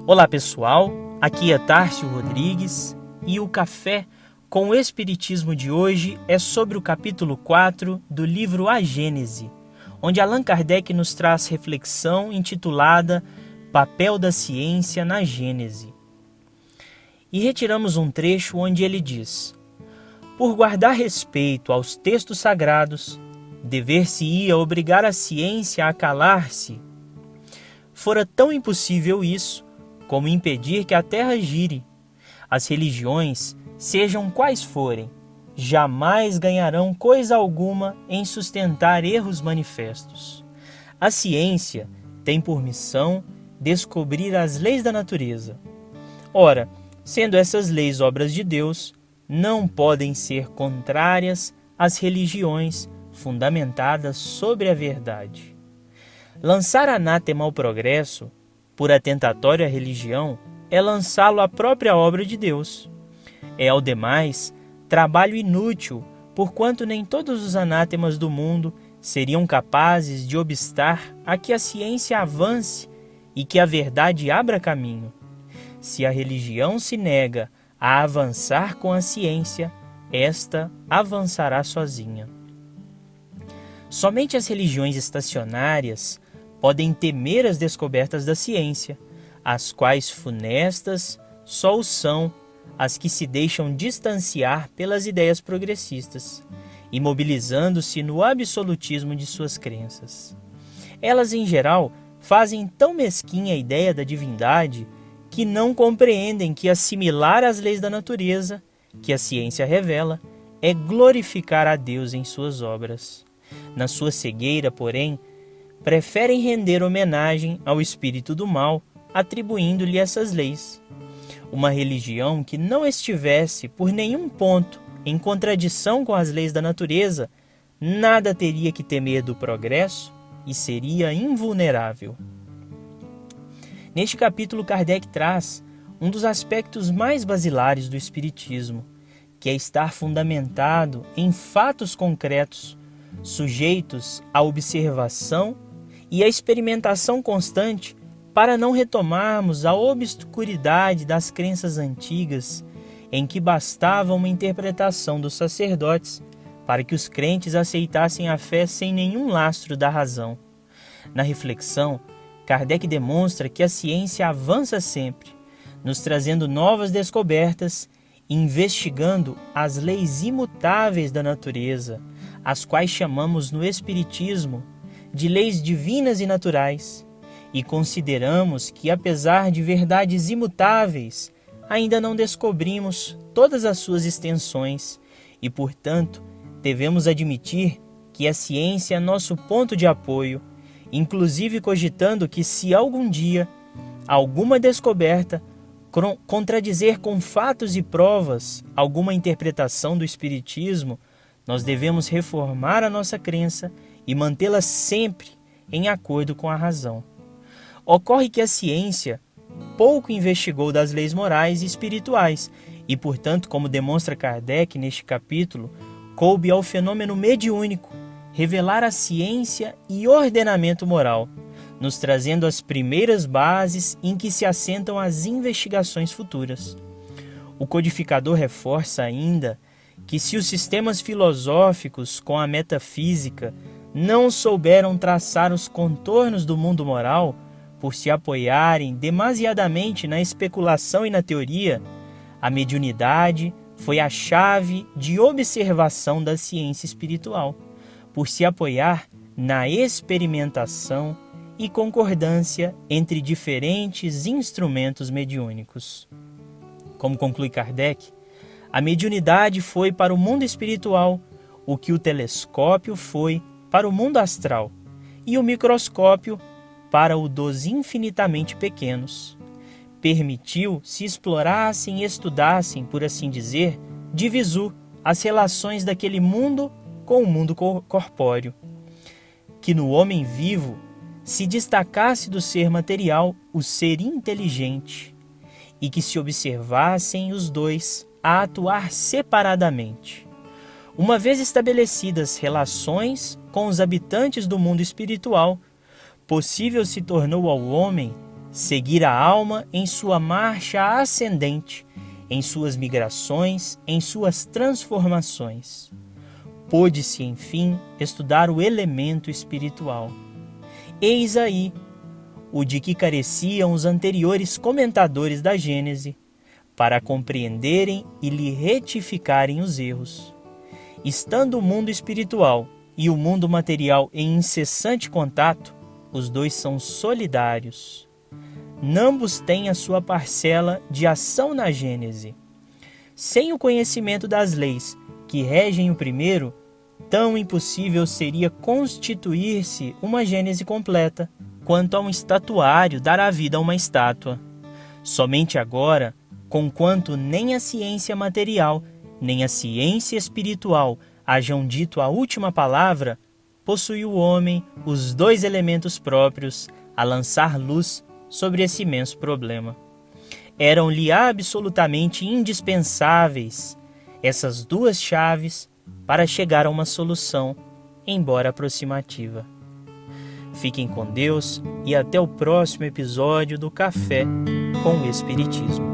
Olá pessoal, aqui é Tárcio Rodrigues e o Café com o Espiritismo de hoje é sobre o capítulo 4 do livro A Gênese, onde Allan Kardec nos traz reflexão intitulada Papel da Ciência na Gênese. E retiramos um trecho onde ele diz: por guardar respeito aos textos sagrados, dever-se-ia obrigar a ciência a calar-se. Fora tão impossível isso, como impedir que a terra gire. As religiões, sejam quais forem, jamais ganharão coisa alguma em sustentar erros manifestos. A ciência tem por missão descobrir as leis da natureza. Ora, sendo essas leis obras de Deus, não podem ser contrárias às religiões fundamentadas sobre a verdade. Lançar anátema ao progresso, por atentatório à religião, é lançá-lo à própria obra de Deus. É, ao demais, trabalho inútil, porquanto nem todos os anátemas do mundo seriam capazes de obstar a que a ciência avance e que a verdade abra caminho. Se a religião se nega a avançar com a ciência, esta avançará sozinha. Somente as religiões estacionárias podem temer as descobertas da ciência, as quais funestas só o são as que se deixam distanciar pelas ideias progressistas, imobilizando-se no absolutismo de suas crenças. Elas, em geral, fazem tão mesquinha a ideia da divindade que não compreendem que assimilar as leis da natureza, que a ciência revela, é glorificar a Deus em suas obras. Na sua cegueira, porém, preferem render homenagem ao espírito do mal, atribuindo-lhe essas leis. Uma religião que não estivesse, por nenhum ponto, em contradição com as leis da natureza, nada teria que temer do progresso e seria invulnerável. Neste capítulo, Kardec traz um dos aspectos mais basilares do Espiritismo, que é estar fundamentado em fatos concretos, sujeitos à observação e à experimentação constante, para não retomarmos a obscuridade das crenças antigas, em que bastava uma interpretação dos sacerdotes para que os crentes aceitassem a fé sem nenhum lastro da razão. Na reflexão, Kardec demonstra que a ciência avança sempre, nos trazendo novas descobertas e investigando as leis imutáveis da natureza, as quais chamamos no Espiritismo de leis divinas e naturais, e consideramos que, apesar de verdades imutáveis, ainda não descobrimos todas as suas extensões e, portanto, devemos admitir que a ciência é nosso ponto de apoio, inclusive cogitando que, se algum dia alguma descoberta contradizer com fatos e provas alguma interpretação do Espiritismo, nós devemos reformar a nossa crença e mantê-la sempre em acordo com a razão. Ocorre que a ciência pouco investigou das leis morais e espirituais e, portanto, como demonstra Kardec neste capítulo, coube ao fenômeno mediúnico revelar a ciência e ordenamento moral, nos trazendo as primeiras bases em que se assentam as investigações futuras. O codificador reforça ainda que, se os sistemas filosóficos com a metafísica não souberam traçar os contornos do mundo moral, por se apoiarem demasiadamente na especulação e na teoria, a mediunidade foi a chave de observação da ciência espiritual, por se apoiar na experimentação e concordância entre diferentes instrumentos mediúnicos. Como conclui Kardec, a mediunidade foi para o mundo espiritual o que o telescópio foi para o mundo astral e o microscópio para o dos infinitamente pequenos. Permitiu se explorassem e estudassem, por assim dizer, de visu, as relações daquele mundo com o mundo corpóreo. Que no homem vivo se destacasse do ser material o ser inteligente, e que se observassem os dois a atuar separadamente. Uma vez estabelecidas relações com os habitantes do mundo espiritual, possível se tornou ao homem seguir a alma em sua marcha ascendente, em suas migrações, em suas transformações. Pôde-se, enfim, estudar o elemento espiritual. Eis aí o de que careciam os anteriores comentadores da Gênese, para compreenderem e lhe retificarem os erros. Estando o mundo espiritual e o mundo material em incessante contato, os dois são solidários. Ambos têm a sua parcela de ação na Gênese. Sem o conhecimento das leis que regem o primeiro, tão impossível seria constituir-se uma Gênese completa, quanto a um estatuário dar a vida a uma estátua. Somente agora, conquanto nem a ciência material, nem a ciência espiritual hajam dito a última palavra, possui o homem os dois elementos próprios a lançar luz sobre esse imenso problema. Eram-lhe absolutamente indispensáveis essas duas chaves para chegar a uma solução, embora aproximativa. Fiquem com Deus e até o próximo episódio do Café com o Espiritismo.